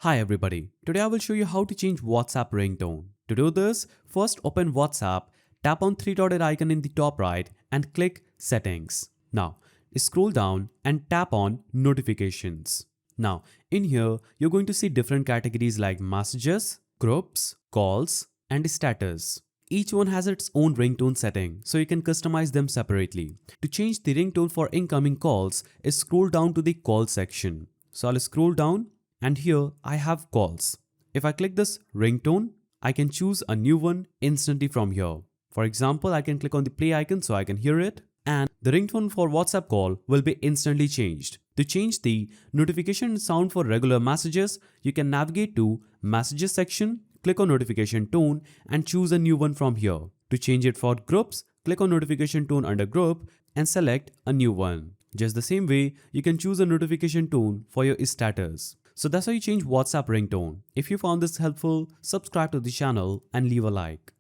Hi everybody, today I will show you how to change WhatsApp ringtone. To do this, first open WhatsApp, tap on three-dotted icon in the top right and click Settings. Now, scroll down and tap on Notifications. Now, in here, you're going to see different categories like Messages, Groups, Calls, and Status. Each one has its own ringtone setting, so you can customize them separately. To change the ringtone for incoming calls, scroll down to the Call section. So I'll scroll down and here I have calls. If I click this ringtone, I can choose a new one instantly from here. For example, I can click on the play icon so I can hear it, and the ringtone for WhatsApp call will be instantly changed. To change the notification sound for regular messages, you can navigate to Messages section, click on notification tone and choose a new one from here. To change it for groups, click on notification tone under group and select a new one. Just the same way, you can choose a notification tone for your status. So that's how you change WhatsApp ringtone. If you found this helpful, subscribe to the channel and leave a like.